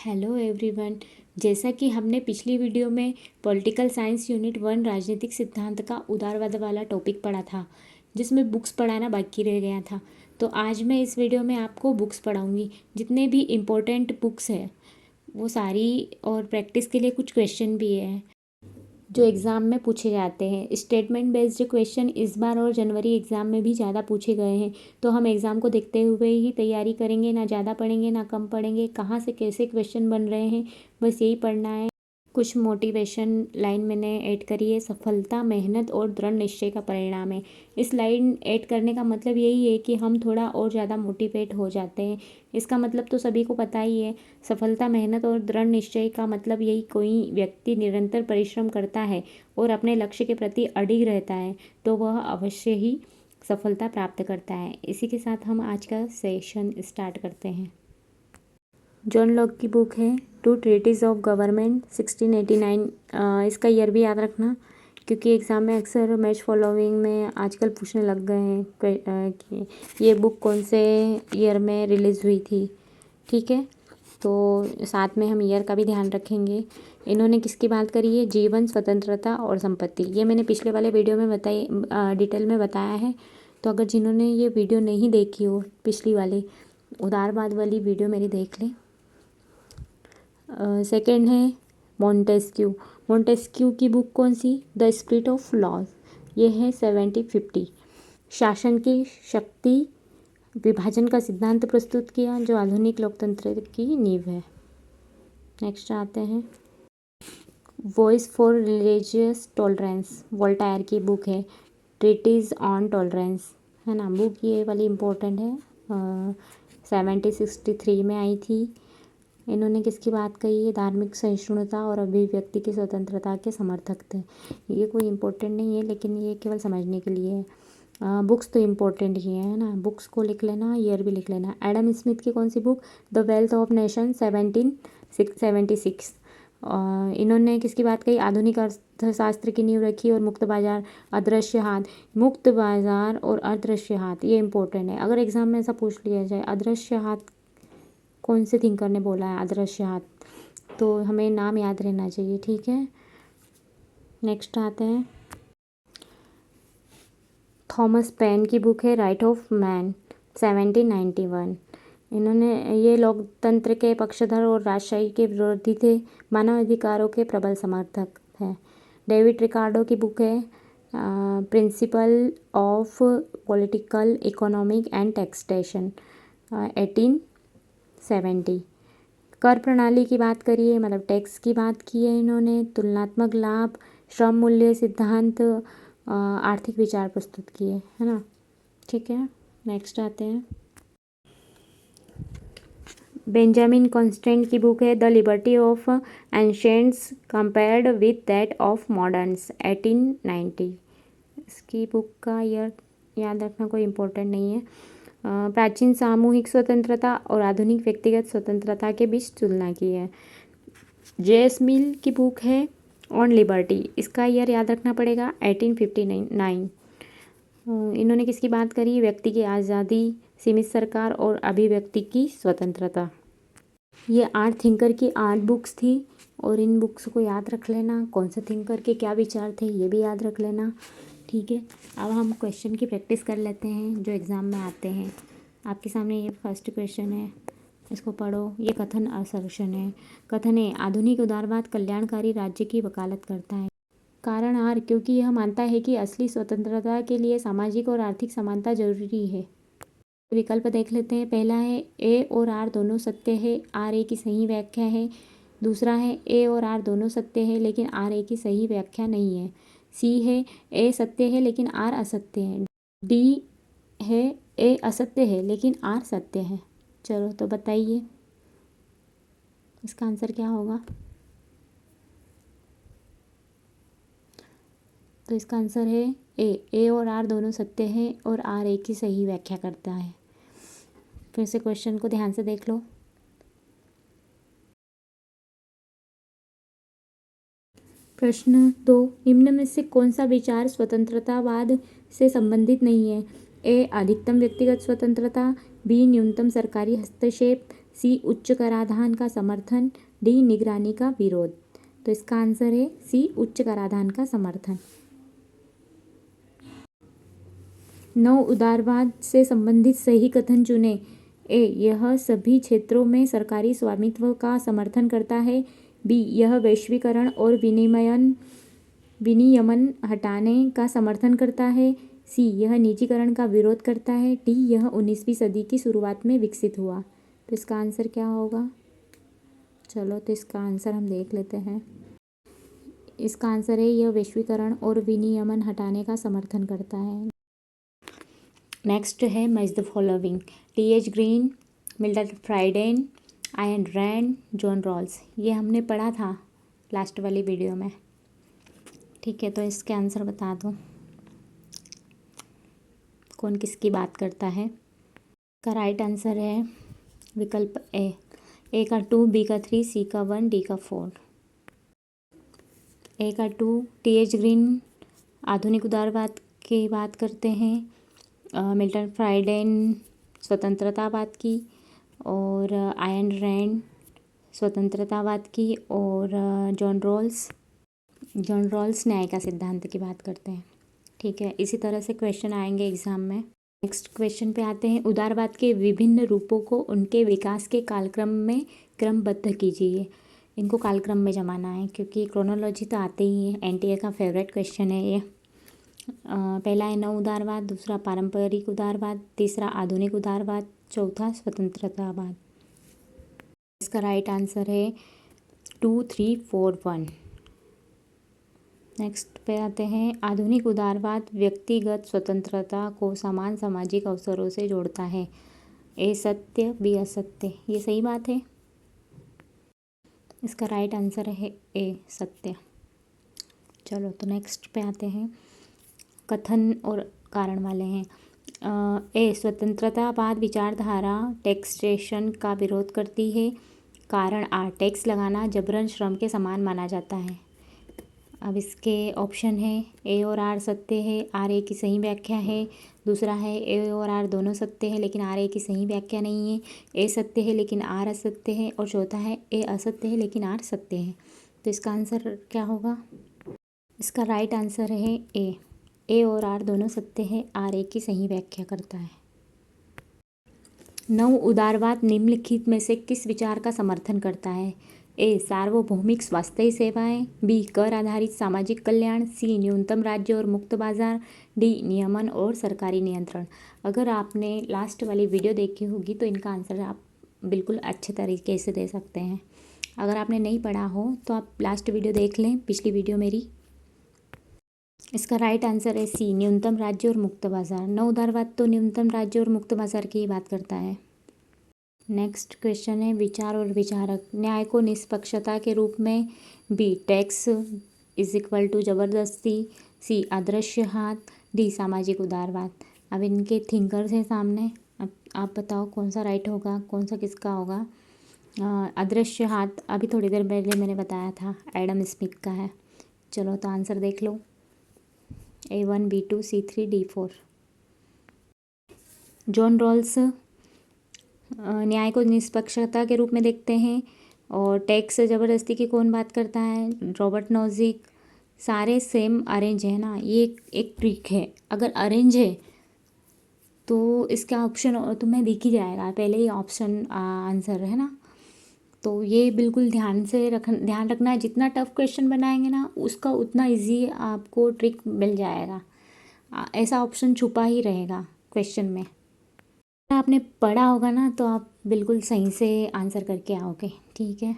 Hello everyone. जैसा कि हमने पिछली वीडियो में पॉलिटिकल साइंस यूनिट 1 राजनीतिक सिद्धांत का उदारवाद वाला टॉपिक पढ़ा था, जिसमें बुक्स पढ़ाना बाकी रह गया था। तो आज मैं इस वीडियो में आपको बुक्स पढ़ाऊंगी। जितने भी इम्पोर्टेंट बुक्स है वो सारी, और प्रैक्टिस के लिए कुछ क्वेश्चन भी है जो एग्ज़ाम में पूछे जाते हैं। स्टेटमेंट बेस्ड क्वेश्चन इस बार और जनवरी एग्ज़ाम में भी ज़्यादा पूछे गए हैं, तो हम एग्ज़ाम को देखते हुए ही तैयारी करेंगे। ना ज़्यादा पढ़ेंगे ना कम पढ़ेंगे, कहाँ से कैसे क्वेश्चन बन रहे हैं बस यही पढ़ना है। कुछ मोटिवेशन लाइन मैंने ऐड करी है। सफलता मेहनत और दृढ़ निश्चय का परिणाम है। इस लाइन ऐड करने का मतलब यही है कि हम थोड़ा और ज़्यादा मोटिवेट हो जाते हैं। इसका मतलब तो सभी को पता ही है। सफलता मेहनत और दृढ़ निश्चय का मतलब यही, कोई व्यक्ति निरंतर परिश्रम करता है और अपने लक्ष्य के प्रति अडिग रहता है तो वह अवश्य ही सफलता प्राप्त करता है। इसी के साथ हम आज का सेशन स्टार्ट करते हैं। जॉन लॉक की बुक है टू ट्रीटिस ऑफ गवर्नमेंट 1689। इसका ईयर भी याद रखना, क्योंकि एग्ज़ाम में अक्सर मैच फॉलोइंग में आजकल पूछने लग गए हैं कि ये बुक कौन से ईयर में रिलीज़ हुई थी। ठीक है, तो साथ में हम ईयर का भी ध्यान रखेंगे। इन्होंने किसकी बात करी है? जीवन, स्वतंत्रता और संपत्ति। ये मैंने पिछले वाले वीडियो में बताई, डिटेल में बताया है। तो अगर जिन्होंने ये वीडियो नहीं देखी हो, पिछली वाली उदारवाद वाली वीडियो मेरी देख लें। सेकंड है मोंटेस्क्यू। मोंटेस्क्यू की बुक कौन सी? The spirit of laws. ये है 1750। शासन की शक्ति, विभाजन का सिद्धांत प्रस्तुत किया जो आधुनिक लोकतंत्र की नींव है। नेक्स्ट आते हैं voice for religious tolerance. Voltaire की बुक है ट्रीटिज ऑन टॉलरेंस, है ना। बुक ये वाली इम्पोर्टेंट है, 1763 में आई थी। इन्होंने किसकी बात कही है? धार्मिक सहिष्णुता और अभिव्यक्ति की स्वतंत्रता के समर्थक थे। ये कोई इम्पोर्टेंट नहीं है, लेकिन ये केवल समझने के लिए है। बुक्स तो इम्पोर्टेंट ही है ना, बुक्स को लिख लेना, ईयर भी लिख लेना। एडम स्मिथ की कौन सी book? The wealth of nation 1776। इन्होंने किसकी बात कही? आधुनिक अर्थशास्त्र की नींव रखी और मुक्त बाजार, अदृश्य हाथ। मुक्त बाजार और अदृश्य हाथ ये इम्पोर्टेंट है। अगर एग्जाम में ऐसा पूछ लिया जाए अदृश्य हाथ कौन से थिंकर ने बोला है अदृश्य हाथ, तो हमें नाम याद रहना चाहिए। ठीक है, नेक्स्ट आते हैं थॉमस पेन की बुक है राइट ऑफ मैन 1791। इन्होंने, ये लोकतंत्र के पक्षधर और राजशाही के विरोधी थे, मानव अधिकारों के प्रबल समर्थक हैं। डेविड रिकार्डो की बुक है principle of political economic and taxation 1870। कर प्रणाली की बात करिए, मतलब टैक्स की बात की है इन्होंने। तुलनात्मक लाभ, श्रम मूल्य सिद्धांत, आर्थिक विचार प्रस्तुत किए, है ना। ठीक है, नेक्स्ट आते हैं बेंजामिन कॉन्स्टेंट की बुक है the liberty of ancients compared with that of moderns 1890। इसकी बुक का ईयर याद रखना कोई इम्पोर्टेंट नहीं है। प्राचीन सामूहिक स्वतंत्रता और आधुनिक व्यक्तिगत स्वतंत्रता के बीच तुलना की है। जेएस मिल की बुक है ऑन लिबर्टी। इसका ईयर याद रखना पड़ेगा 1859। इन्होंने किसकी बात करी? व्यक्ति की आज़ादी, सीमित सरकार और अभिव्यक्ति की स्वतंत्रता। ये 8 थिंकर की 8 बुक्स थी, और इन बुक्स को याद रख लेना, कौन से थिंकर के क्या विचार थे ये भी याद रख लेना। ठीक है, अब हम क्वेश्चन की प्रैक्टिस कर लेते हैं जो एग्ज़ाम में आते हैं। आपके सामने ये फर्स्ट क्वेश्चन है, इसको पढ़ो। ये कथन असर्शन है। कथन है आधुनिक उदारवाद कल्याणकारी राज्य की वकालत करता है। कारण आर, क्योंकि यह मानता है कि असली स्वतंत्रता के लिए सामाजिक और आर्थिक समानता जरूरी है। विकल्प देख लेते हैं। पहला है ए और आर दोनों सत्य है, आर ए की सही व्याख्या है। दूसरा है ए और आर दोनों सत्य है लेकिन आर ए की सही व्याख्या नहीं है। सी है ए सत्य है लेकिन आर असत्य है। डी है ए असत्य है लेकिन आर सत्य है। चलो तो बताइए इसका आंसर क्या होगा। तो इसका आंसर है ए और आर दोनों सत्य है और आर ए की सही व्याख्या करता है। फिर से क्वेश्चन को ध्यान से देख लो। प्रश्न 2, निम्न में से कौन सा विचार स्वतंत्रतावाद से संबंधित नहीं है? ए अधिकतम व्यक्तिगत स्वतंत्रता, बी न्यूनतम सरकारी हस्तक्षेप, सी उच्च कराधान का समर्थन, डी निगरानी का विरोध। तो इसका आंसर है सी उच्च कराधान का समर्थन। 9 उदारवाद से संबंधित सही कथन चुने। ए, यह सभी क्षेत्रों में सरकारी स्वामित्व का समर्थन करता है। बी, यह वैश्वीकरण और विनियमन हटाने का समर्थन करता है। सी, यह निजीकरण का विरोध करता है। डी, यह 19वीं सदी की शुरुआत में विकसित हुआ। तो इसका आंसर क्या होगा? चलो, तो इसका आंसर हम देख लेते हैं। इसका आंसर है यह वैश्वीकरण और विनियमन हटाने का समर्थन करता है। नेक्स्ट है match the following. T H. Green, Milton Friedman, Ayn Rand, John Rawls. ये हमने पढ़ा था लास्ट वाली वीडियो में। ठीक है, तो इसके आंसर बता दो कौन किसकी बात करता है। का राइट आंसर है विकल्प ए का 2, बी का 3, सी का 1, डी का 4। ए का 2, टी.एच. ग्रीन आधुनिक उदारवाद की बात करते हैं, मिल्टन फ्राइडेन स्वतंत्रतावाद की, और आयन रैंड स्वतंत्रतावाद की, और जॉन रॉल्स न्याय का सिद्धांत की बात करते हैं। ठीक है, इसी तरह से क्वेश्चन आएंगे एग्जाम में। नेक्स्ट क्वेश्चन पे आते हैं। उदारवाद के विभिन्न रूपों को उनके विकास के कालक्रम में क्रमबद्ध कीजिए। इनको कालक्रम में जमाना है क्योंकि क्रोनोलॉजी तो आते ही है। एनटीए का फेवरेट क्वेश्चन है ये। पहला है नव उदारवाद, दूसरा पारंपरिक उदारवाद, तीसरा आधुनिक उदारवाद, चौथा स्वतंत्रतावाद। इसका राइट आंसर है 2, 3, 4, 1। नेक्स्ट पे आते हैं। आधुनिक उदारवाद व्यक्तिगत स्वतंत्रता को समान सामाजिक अवसरों से जोड़ता है। ए सत्य, बी असत्य। ये सही बात है। इसका राइट आंसर है ए सत्य। चलो, तो नेक्स्ट पे आते हैं। कथन और कारण वाले हैं। ए, स्वतंत्रतावाद विचारधारा टैक्सेशन का विरोध करती है। कारण आ, टैक्स लगाना जबरन श्रम के समान माना जाता है। अब इसके ऑप्शन है ए और आर सत्य है, आर ए की सही व्याख्या है। दूसरा है ए और आर दोनों सत्य है लेकिन आर ए की सही व्याख्या नहीं है। ए सत्य है लेकिन आर असत्य है। और चौथा है ए असत्य है लेकिन आर सत्य है। तो इसका आंसर क्या होगा? इसका राइट आंसर है ए और आर दोनों सत्य है, आर ए की सही व्याख्या करता है। नव उदारवाद निम्नलिखित में से किस विचार का समर्थन करता है? ए, सार्वभौमिक स्वास्थ्य सेवाएं, बी, कर आधारित सामाजिक कल्याण, सी, न्यूनतम राज्य और मुक्त बाजार, डी, नियमन और सरकारी नियंत्रण। अगर आपने लास्ट वाली वीडियो देखी होगी तो इनका आंसर आप बिल्कुल अच्छे तरीके से दे सकते हैं। अगर आपने नहीं पढ़ा हो तो आप लास्ट वीडियो देख लें, पिछली वीडियो मेरी। इसका राइट आंसर है सी, न्यूनतम राज्य और मुक्त बाजार। नव उदारवाद तो न्यूनतम राज्य और मुक्त बाजार की ही बात करता है। नेक्स्ट क्वेश्चन है विचार और विचारक। न्याय को निष्पक्षता के रूप में, B, tax is equal to जबरदस्ती, सी, अदृश्य हाथ, डी, सामाजिक उदारवाद। अब इनके थिंकर्स हैं सामने। अब आप बताओ कौन सा राइट होगा, कौन सा किसका होगा। अदृश्य हाथ अभी थोड़ी देर पहले मैंने बताया था, एडम स्मिथ का है। चलो, तो आंसर देख लो। A1, B2, C3, D4। John Rawls न्याय को निष्पक्षता के रूप में देखते हैं। और टैक्स ज़बरदस्ती की कौन बात करता है? Robert Nozick. सारे सेम अरेंज है ना, ये एक ट्रिक है। अगर अरेंज है तो इसका ऑप्शन तुम्हें दिख ही जाएगा, पहले ही ऑप्शन आंसर है ना। तो ये बिल्कुल ध्यान रखना है। जितना टफ क्वेश्चन बनाएंगे ना उसका उतना इजी आपको ट्रिक मिल जाएगा। ऐसा ऑप्शन छुपा ही रहेगा क्वेश्चन में। आपने पढ़ा होगा ना तो आप बिल्कुल सही से आंसर करके आओगे। ठीक है,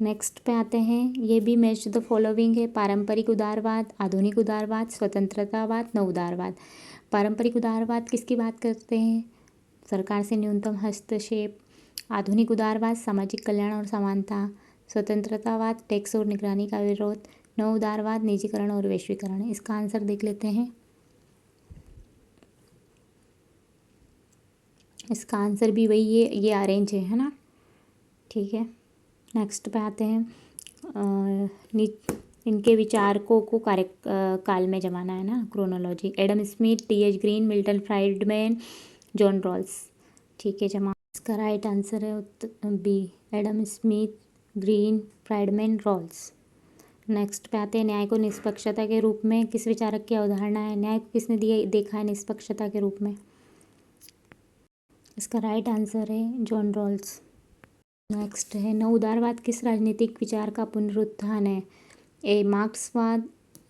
नेक्स्ट पे आते हैं। ये भी मैच द फॉलोइंग है। पारंपरिक उदारवाद, आधुनिक उदारवाद, स्वतंत्रतावाद, नव उदारवाद। पारंपरिक उदारवाद किसकी बात करते हैं? सरकार से न्यूनतम हस्तक्षेप। आधुनिक उदारवाद सामाजिक कल्याण और समानता। स्वतंत्रतावाद टैक्स और निगरानी का विरोध। नव उदारवाद निजीकरण और वैश्वीकरण। इसका आंसर देख लेते हैं। इसका आंसर भी वही है, ये अरेंज है ना। ठीक है, नेक्स्ट पे आते हैं। इनके विचारकों को काल में जमाना है ना, chronology. Adam Smith, T H. Green, Milton Friedman, John Rawls. ठीक है, जमा इसका राइट आंसर है उत्तर B, Adam Smith, Green, Friedman, Rawls. Next पे आते हैं, न्याय को निष्पक्षता के रूप में किस विचारक की अवधारणा है? न्याय को किसने दिया देखा है निष्पक्षता के रूप में? इसका राइट आंसर है जॉन रॉल्स। नेक्स्ट है, नव उदारवाद किस राजनीतिक विचार का पुनरुत्थान है? ए मार्क्सवाद,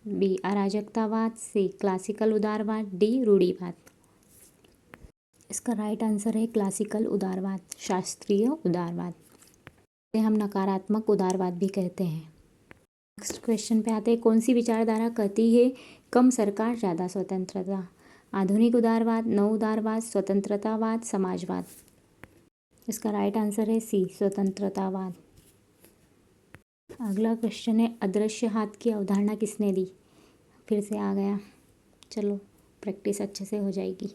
बी अराजकतावाद, सी क्लासिकल उदारवाद, डी रूढ़िवाद। इसका राइट आंसर है क्लासिकल उदारवाद, शास्त्रीय उदारवाद, इसे हम नकारात्मक उदारवाद भी कहते हैं। नेक्स्ट क्वेश्चन पे आते हैं, कौन सी विचारधारा कहती है कम सरकार ज़्यादा स्वतंत्रता? आधुनिक उदारवाद, नव उदारवाद, स्वतंत्रतावाद, समाजवाद। इसका राइट आंसर है सी, स्वतंत्रतावाद। अगला क्वेश्चन है, अदृश्य हाथ की अवधारणा किसने दी? फिर से आ गया, चलो प्रैक्टिस अच्छे से हो जाएगी।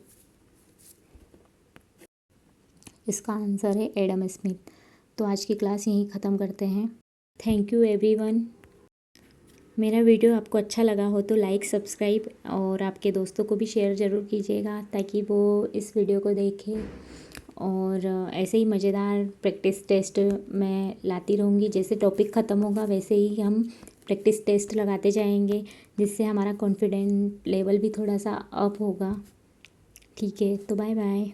इसका आंसर है एडम स्मिथ। तो आज की क्लास यहीं ख़त्म करते हैं। Thank you everyone. मेरा वीडियो आपको अच्छा लगा हो तो लाइक, सब्सक्राइब और आपके दोस्तों को भी शेयर ज़रूर कीजिएगा ताकि वो इस वीडियो को देखें। और ऐसे ही मज़ेदार प्रैक्टिस टेस्ट मैं लाती रहूँगी। जैसे टॉपिक ख़त्म होगा वैसे ही हम प्रैक्टिस टेस्ट लगाते जाएंगे, जिससे हमारा कॉन्फिडेंस लेवल भी थोड़ा सा अप होगा। ठीक है, तो बाय बाय।